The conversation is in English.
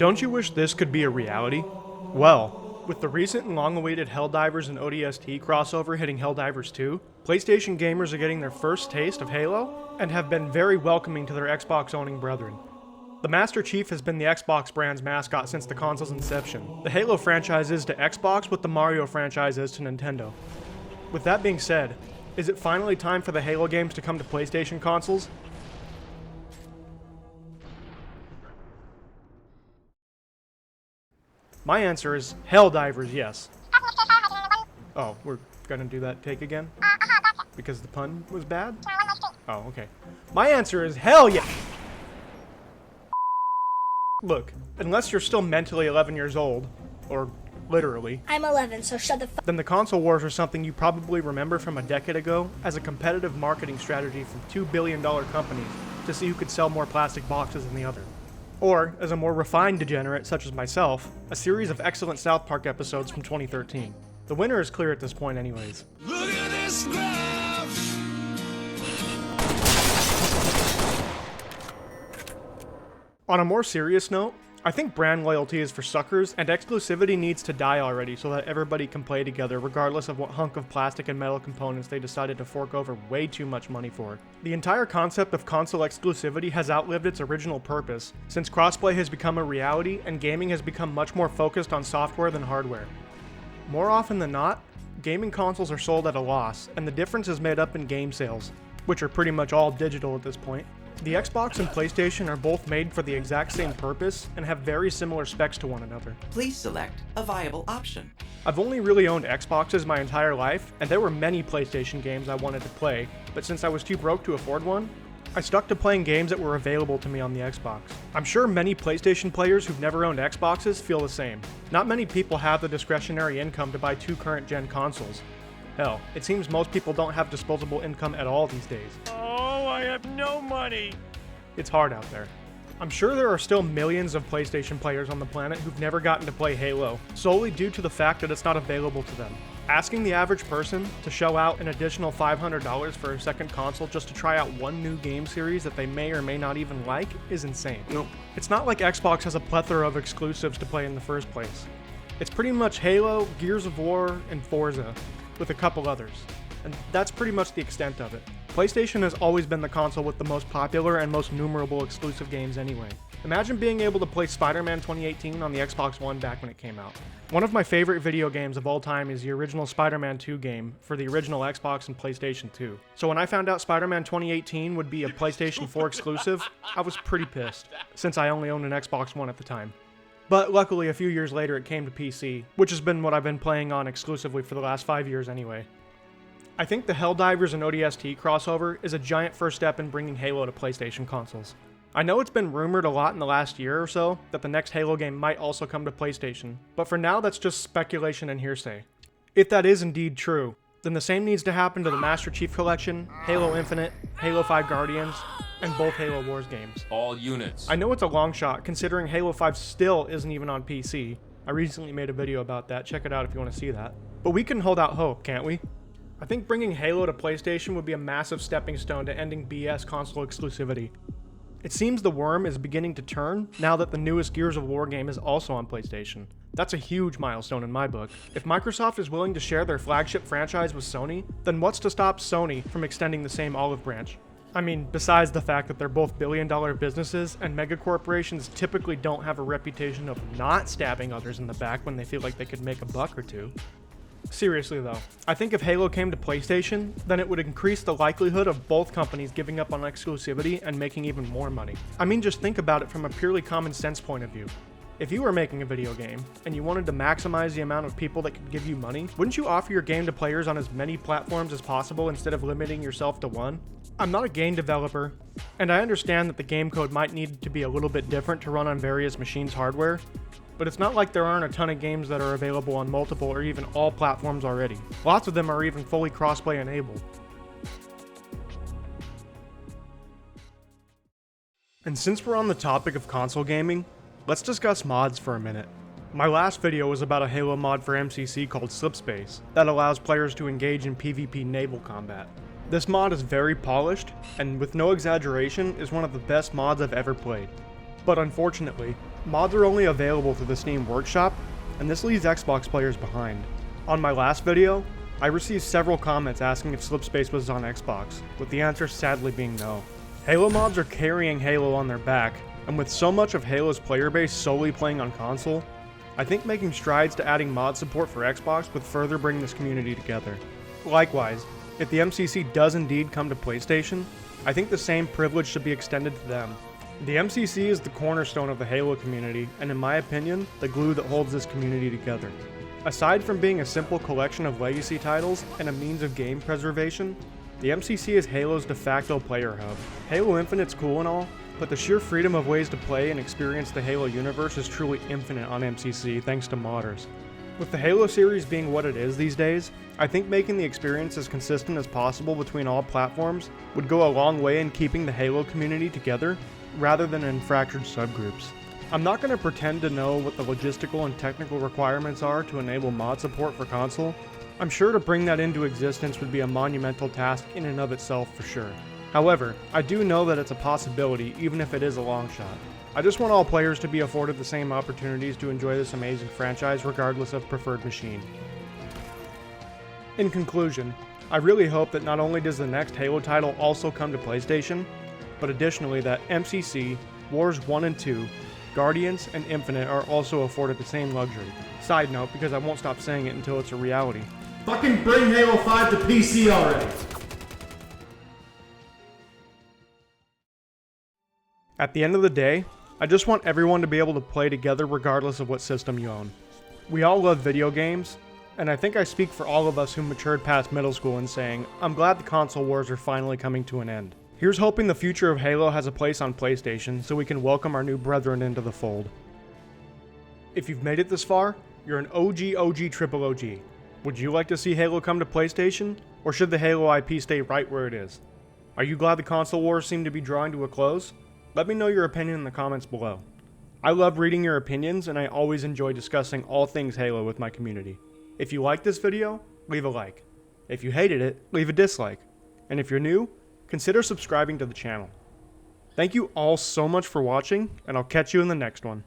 Don't you wish this could be a reality? Well, with the recent and long-awaited Helldivers and ODST crossover hitting Helldivers 2, PlayStation gamers are getting their first taste of Halo, and have been very welcoming to their Xbox-owning brethren. The Master Chief has been the Xbox brand's mascot since the console's inception. The Halo franchise is to Xbox what the Mario franchise is to Nintendo. With that being said, is it finally time for the Halo games to come to PlayStation consoles? My answer is Helldivers Yes. Oh, we're gonna do that take again? Because the pun was bad? Oh, okay. My answer is hell yeah! Look, unless you're still mentally 11 years old, or literally, I'm 11, so shut the fuck. Then the console wars are something you probably remember from a decade ago as a competitive marketing strategy from $2 billion companies to see who could sell more plastic boxes than the other. Or, as a more refined degenerate such as myself, a series of excellent South Park episodes from 2013. The winner is clear at this point anyways. Look at this graph. On a more serious note, I think brand loyalty is for suckers, and exclusivity needs to die already so that everybody can play together regardless of what hunk of plastic and metal components they decided to fork over way too much money for. The entire concept of console exclusivity has outlived its original purpose, since crossplay has become a reality and gaming has become much more focused on software than hardware. More often than not, gaming consoles are sold at a loss, and the difference is made up in game sales, which are pretty much all digital at this point. The Xbox and PlayStation are both made for the exact same purpose and have very similar specs to one another. Please select a viable option. I've only really owned Xboxes my entire life, and there were many PlayStation games I wanted to play, but since I was too broke to afford one, I stuck to playing games that were available to me on the Xbox. I'm sure many PlayStation players who've never owned Xboxes feel the same. Not many people have the discretionary income to buy two current-gen consoles. Hell, it seems most people don't have disposable income at all these days. Oh, I have no money. It's hard out there. I'm sure there are still millions of PlayStation players on the planet who've never gotten to play Halo, solely due to the fact that it's not available to them. Asking the average person to shell out an additional $500 for a second console just to try out one new game series that they may or may not even like is insane. Nope. It's not like Xbox has a plethora of exclusives to play in the first place. It's pretty much Halo, Gears of War, and Forza, with a couple others. And that's pretty much the extent of it. PlayStation has always been the console with the most popular and most numerable exclusive games anyway. Imagine being able to play Spider-Man 2018 on the Xbox One back when it came out. One of my favorite video games of all time is the original Spider-Man 2 game for the original Xbox and PlayStation 2. So when I found out Spider-Man 2018 would be a PlayStation 4 exclusive, I was pretty pissed, since I only owned an Xbox One at the time. But luckily a few years later it came to PC, which has been what I've been playing on exclusively for the last 5 years anyway. I think the Helldivers and ODST crossover is a giant first step in bringing Halo to PlayStation consoles. I know it's been rumored a lot in the last year or so that the next Halo game might also come to PlayStation, but for now that's just speculation and hearsay. If that is indeed true, then the same needs to happen to the Master Chief Collection, Halo Infinite, Halo 5 Guardians, and both Halo Wars games. All units. I know it's a long shot considering Halo 5 still isn't even on PC. I recently made a video about that, check it out if you want to see that. But we can hold out hope, can't we? I think bringing Halo to PlayStation would be a massive stepping stone to ending BS console exclusivity. It seems the worm is beginning to turn now that the newest Gears of War game is also on PlayStation. That's a huge milestone in my book. If Microsoft is willing to share their flagship franchise with Sony, then what's to stop Sony from extending the same olive branch? I mean, besides the fact that they're both billion-dollar businesses and megacorporations typically don't have a reputation of not stabbing others in the back when they feel like they could make a buck or two. Seriously though, I think if Halo came to PlayStation, then it would increase the likelihood of both companies giving up on exclusivity and making even more money. I mean, just think about it from a purely common sense point of view. If you were making a video game, and you wanted to maximize the amount of people that could give you money, wouldn't you offer your game to players on as many platforms as possible instead of limiting yourself to one? I'm not a game developer, and I understand that the game code might need to be a little bit different to run on various machines' hardware, but it's not like there aren't a ton of games that are available on multiple or even all platforms already. Lots of them are even fully crossplay enabled. And since we're on the topic of console gaming, let's discuss mods for a minute. My last video was about a Halo mod for MCC called Slipspace that allows players to engage in PvP naval combat. This mod is very polished, and with no exaggeration, is one of the best mods I've ever played. But unfortunately, Mods are only available through the Steam Workshop, and this leaves Xbox players behind. On my last video, I received several comments asking if Slipspace was on Xbox, with the answer sadly being no. Halo mods are carrying Halo on their back, and with so much of Halo's player base solely playing on console, I think making strides to adding mod support for Xbox would further bring this community together. Likewise, if the MCC does indeed come to PlayStation, I think the same privilege should be extended to them. The MCC is the cornerstone of the Halo community, and in my opinion, the glue that holds this community together. Aside from being a simple collection of legacy titles and a means of game preservation, the MCC is Halo's de facto player hub. Halo Infinite's cool and all, but the sheer freedom of ways to play and experience the Halo universe is truly infinite on MCC thanks to modders. With the Halo series being what it is these days, I think making the experience as consistent as possible between all platforms would go a long way in keeping the Halo community together, rather than in fractured subgroups. I'm not going to pretend to know what the logistical and technical requirements are to enable mod support for console. I'm sure to bring that into existence would be a monumental task in and of itself for sure. However, I do know that it's a possibility even if it is a long shot. I just want all players to be afforded the same opportunities to enjoy this amazing franchise regardless of preferred machine. In conclusion, I really hope that not only does the next Halo title also come to PlayStation, but additionally that MCC, Wars 1 and 2, Guardians, and Infinite are also afforded the same luxury. Side note, because I won't stop saying it until it's a reality. Fucking bring Halo 5 to PC already! At the end of the day, I just want everyone to be able to play together regardless of what system you own. We all love video games, and I think I speak for all of us who matured past middle school in saying, I'm glad the console wars are finally coming to an end. Here's hoping the future of Halo has a place on PlayStation so we can welcome our new brethren into the fold. If you've made it this far, you're an OG triple OG. Would you like to see Halo come to PlayStation, or should the Halo IP stay right where it is? Are you glad the console wars seem to be drawing to a close? Let me know your opinion in the comments below. I love reading your opinions, and I always enjoy discussing all things Halo with my community. If you liked this video, leave a like. If you hated it, leave a dislike. And if you're new, consider subscribing to the channel. Thank you all so much for watching, and I'll catch you in the next one.